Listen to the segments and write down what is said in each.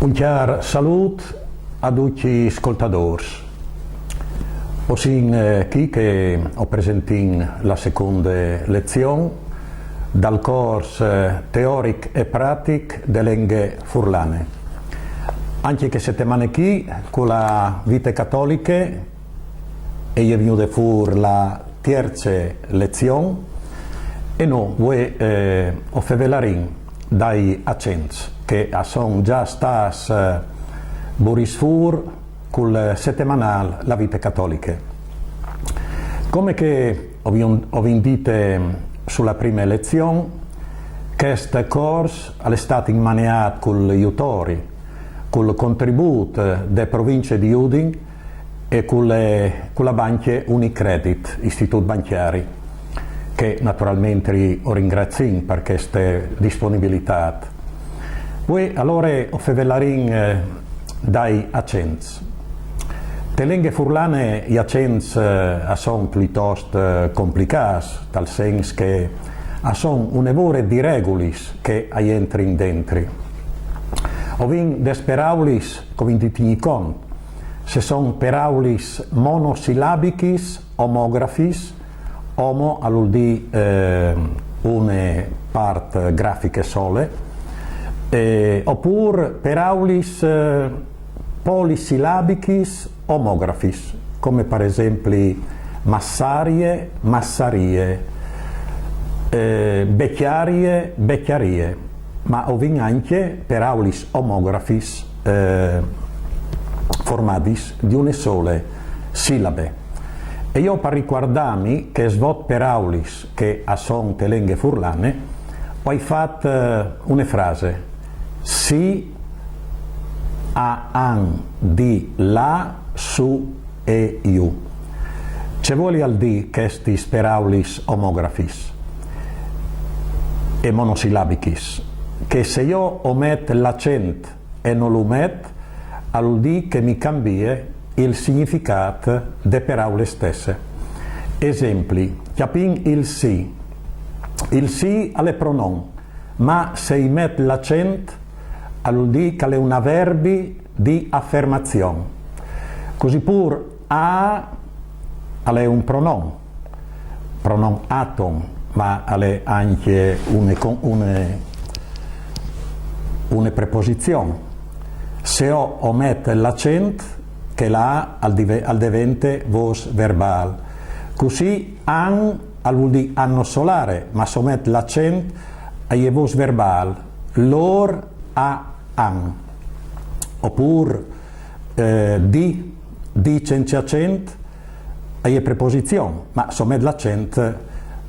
Un chiar salut a tutti gli ascoltatori. Osin qui che ho presentato la seconda lezione dal corso teorico e pratico delle lingue furlane. Anche che settimane qui con la vita cattolica è venuta fuori la terza lezione e noi ho fatto dai accenti che sono già stati buris fur col settimanale La Vita Cattolica. Come che ho indito sulla prima lezione, questo corso è stato immaniato con gli autori, con il contributo delle province di Udine e con la banca Unicredit, istituto banchiari, che naturalmente ho ringraziato per questa disponibilità. Poi allora ho fatto dai accenti. Le lingue furlane, gli accenti sono piuttosto complicati, nel senso che sono una serie di regole che entrano dentro. Ho vinto delle parole, come dite conto, se sono parole monosillabiche, omografiche, homo vuol dire una parte grafica sola, oppure parole polisillabiche omografiche, come per esempio massarie, massarie, becchiarie, becchiarie, ma ovin anche parole omografiche formate di una sola sillabe. E io per ricordarmi che svot parole che sono le lingue furlane, ho fatto una frase: si, a, an, di, la, su e iu. Ci vuole al di queste parole omografiche e monosillabiche, che se io ometto l'accento e non lo metto, vuol dire che mi cambia il significato delle parole stesse. Esempi: capin il sì. Il sì è pronom, ma se io metto l'accento vuol dire che è un avverbio di affermazione. Così pure a è un pronom atom, ma è anche una preposizione. Se io ometto l'accento, che la al diventa voce verbale. Così an vuol dire anno solare, ma se ometto l'accento è voce verbale. Lor a an. Oppure di senza accento è preposizione, ma se ometto l'accento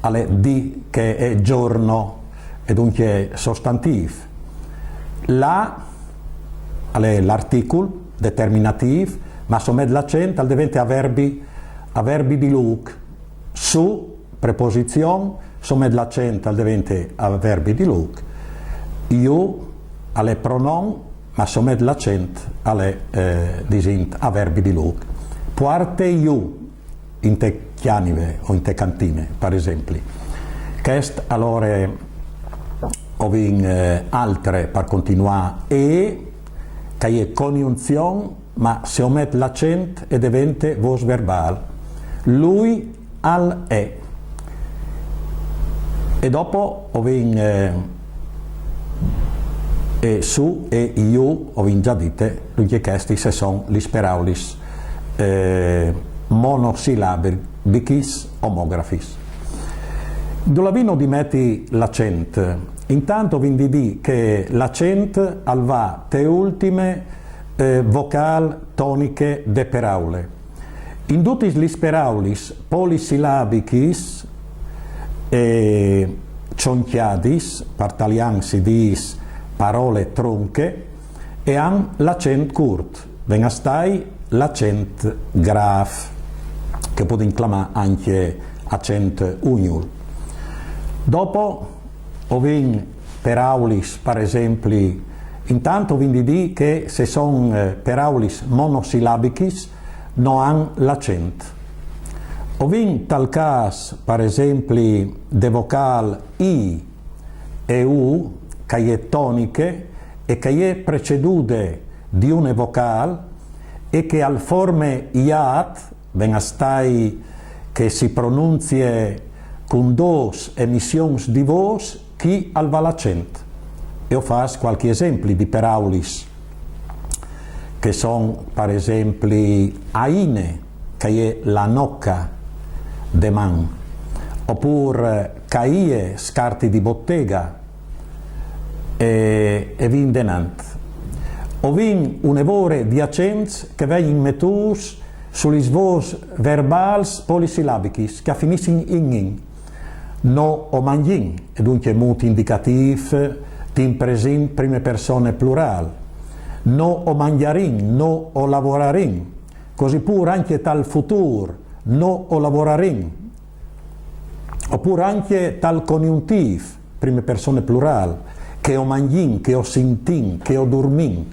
è di, che è giorno e dunque sostantivo. La è l'articolo determinativo, ma se ometto l'accento diventa avverbi di look. Su, preposizione, se ometto l'accento diventa avverbi di look. Io è pronom, ma se ometto l'accento è avverbi di look. Puarte io in te chianive o in te cantine, per esempio. Questo allora ho altre per continuare che è congiunzione, ma se ometto l'accento e diventa voce verbale. Lui al è. E dopo ho e su e io ho già dite, dunque questi se sono le parole monosillabiche omografiche. Dolavino di metti l'accento. Intanto vi dico che l'accento va te ultime vocali toniche de parole. In tutte le parole polisillabiche e cionchiadis, per italiano si dice parole tronche, e hanno l'accento corto. Venga stai l'accento grave, che può inclamare anche accento ugnul. Dopo ho parole, per esempio, intanto vi dico che se sono parole monosillabiche non hanno l'accento. Ho tal caso, per esempio, de vocali I e U, che è toniche, e che è preceduta di una vocale e che al forme iat, ben astai che si pronunzia con dos emissioni di voce, chi al va l'accento. Io faccio qualche esempio di paraulis che sono, per esempio, aine, che è la nocca de man, oppure caie, scarti di bottega, e vin denant. O vin un'evore di accenti che vengono mettus sugli svos verbals polisillabicis, che finiscono in. No o mangin, e dunque muti indicativ, in presin prime persone plural. No o mangiarin, no o lavorarin. Così pure anche tal futur, no o lavorarin. Oppure anche tal congiuntiv, prime persone plural, che o mangin, che o sintin, che o dormin.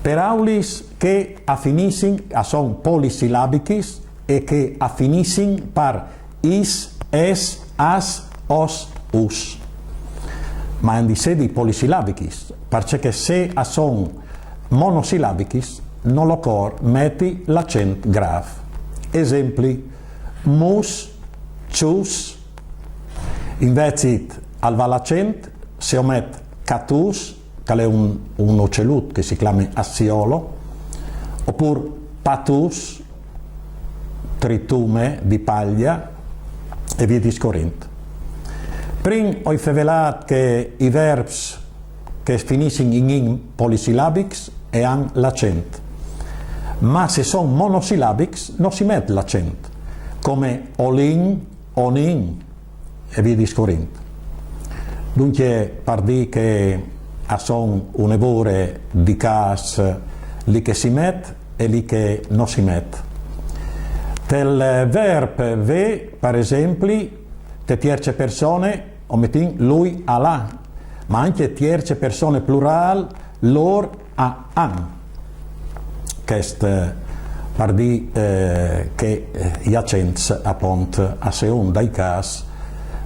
Paraulis che affinissin, son polisillabicis e che affinissin per is, es, as, os, us. Ma in sedi polisillabicis, perché se son monosillabicis, non lo cor metti l'accento grave. Esempli: mus, cius. Invece al va l'accento si omette catus, che è un ocellut che si chiama assiolo, oppure patus, tritume di paglia, e via discorrendo. Prima ho fevelat che i verbi che finiscono in polisillabics e hanno l'accento, ma se sono monosillabics non si mette l'accento, come olin, onin e via discorrendo. Dunque, per dire che sono un'evore di cas lì che si mette e lì che non si mette. Del verbo ve, per esempio, te tierce persone omettin lui a la, ma anche tierce persone plural lor a an. Questo per dire che gli accenti appunto a seconda dai casi,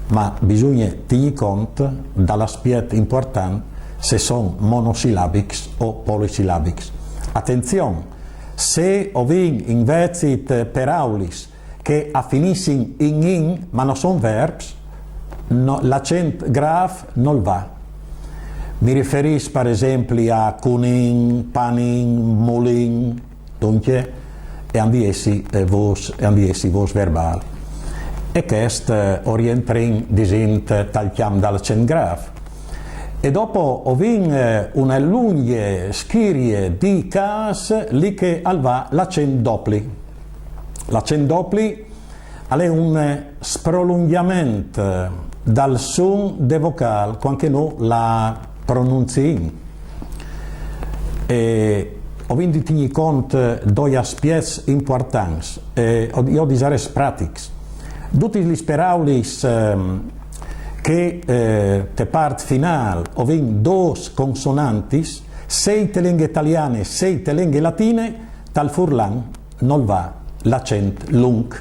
ma bisogna tenere conto dall'aspetto importante se sono monosillabici o polisillabici. Attenzione, se ovin invece paraulis che affiniscono in ma non sono verbi, no, l'accento grave non va. Mi riferisco per esempio a cunin, panin, mulin, dunque, e andiesi vos verbali. E questo orientrin disint tal chiam dall'accento grave. E dopo ho una lunga schirie di cas lì che al va l'accento dopli. L'accento dopli è un sprolungamento dal son de vocal, quando no la pronunzi. E ho di tenere conto due aspetti importanti, io disare pratici. Tutti gli paraulis che te part final ovin dos consonantis, sei te lingue italiane, sei te lingue latine, tal furlan non va l'accento lung.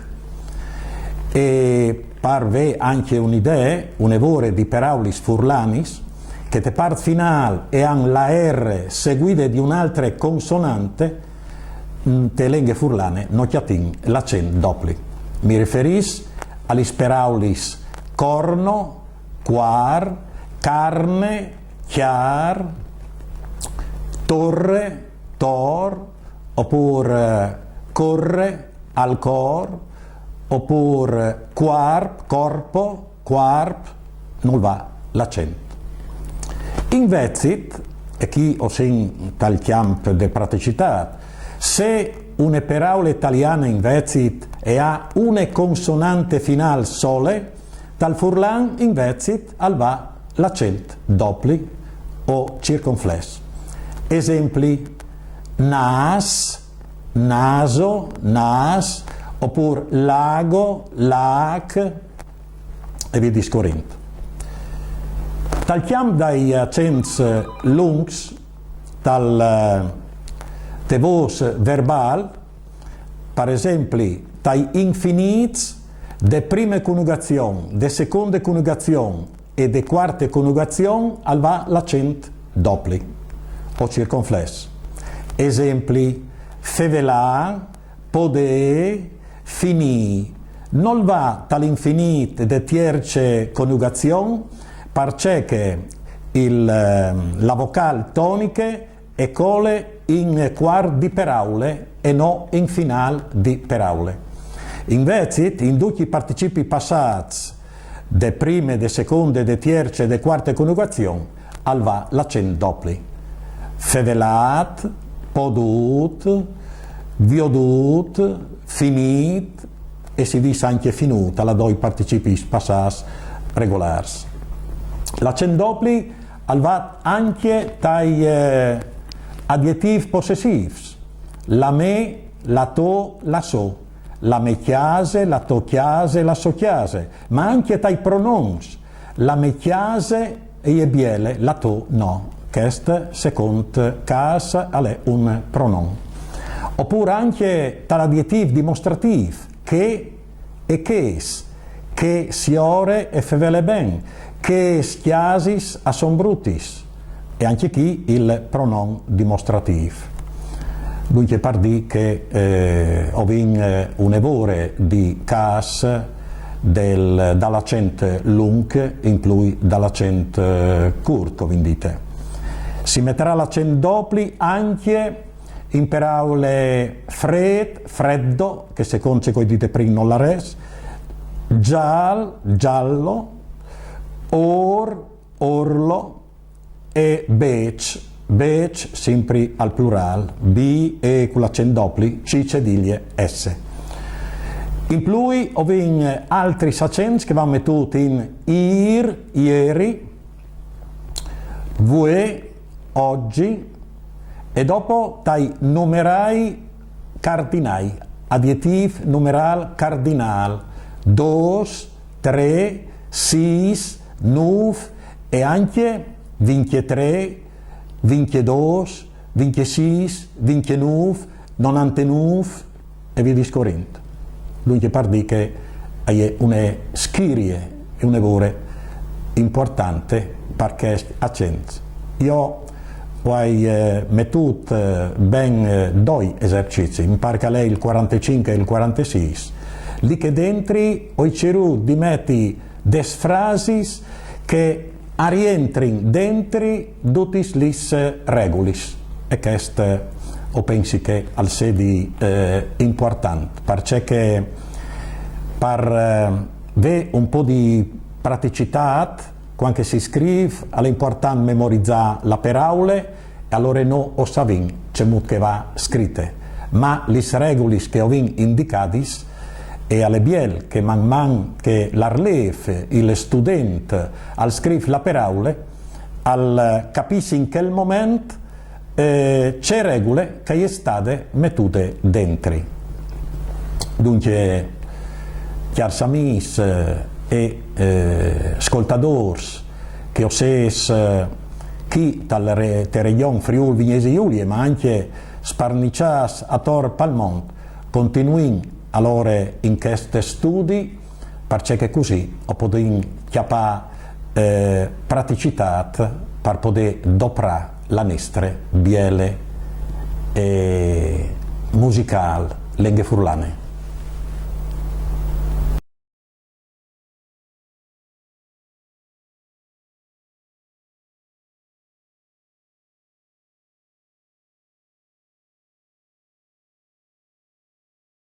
E parve anche un'idea, un'evore di paraulis furlanis, che te part final e han la R seguita di un'altra consonante, te lingue furlane non chiatin l'accento dopli. Mi riferis agli paraulis corno, quar, carne, chiar, torre, tor, oppure corre, al cor, oppure quarp, corpo, quarp, non va l'accento. Invece, e qui ho sin tal camp de praticità, se una parola italiana invece e ha una consonante finale sole, tal furlan invece al va l'accento dopli o circonflesso. Esempi: nas, naso, nas, oppure lago, lac e via discorrendo. Tal chiam dai accenti lungs, tal de vos verbal, per esempio, dai infinits de prime coniugazione, de seconde coniugazione e de quarte coniugazione al va l'accento dopli o circonflesso. Esempi: fevelà, podè, finì. Non va dall'infinito de tierce coniugazione, perché la vocale toniche è cole in quart di paraule e non in final di paraule. Invece, in tutti i participi passati de prime, de seconde, de tierce e de quarte coniugazioni, al va l'accento dopli. Fevelat, podut, viodut, finit, e si dice anche finuta, la do i participi passati regolari. L'accento dopli al va anche dai adjetivi possessivi, la me, la to, la so, la me chiase, la to chiase, la so chiase, ma anche dai pronomi, la me chiase e biele, la to no. Questo, secondo caso, è un pronome. Oppure anche dall'adjetivo dimostrativo, che e che siore e fevele ben, che schiasis a son brutis, e anche qui il pronome dimostrativo. Dunque par di che ho un evore di cas dall'accento lung in cui dall'accento curto, dite. Si metterà l'accento dopli anche in parole freddo, che secondo coi dite prima non la res, giallo, orlo e bec, sempre al plurale, b e con l'accento dopli, c cediglie s. In più ho altri accenti che vanno mettuti in ieri, vue, oggi, e dopo dai numerai cardinali, adjetivo numeral cardinal, dos, tre, sis, nuv e anche 23, 22, 26, 29, 99 e via discorrendo. Dunque par di che è una schirie e un evore importante perché accento. Io ho mettuto ben due esercizi, mi pare che lei il 45 e il 46, lì che dentro ho cercato di mettere delle frasi che rientrano dentro tutte le regole, e questo o pensi che al sedi importante, perché per avere un po' di praticità quando si scrive è importante memorizzare le parole e allora no o savin c'è molto che va scritte, ma le regole che ho indicate e alle biel che man man che l'arlef, il studente al scrive le parole al capisce in quel momento c'è regole che è state mettute dentro. Dunque chiarsamis e ascoltatori che ho ses chi dalla regione Friuli Vignesi Giulie ma anche sparnicias a Tor Palmont continuino allora in questi studi perché così ho potuto chiappare praticità per poter doprare la nostra biele e musicale lingue furlane.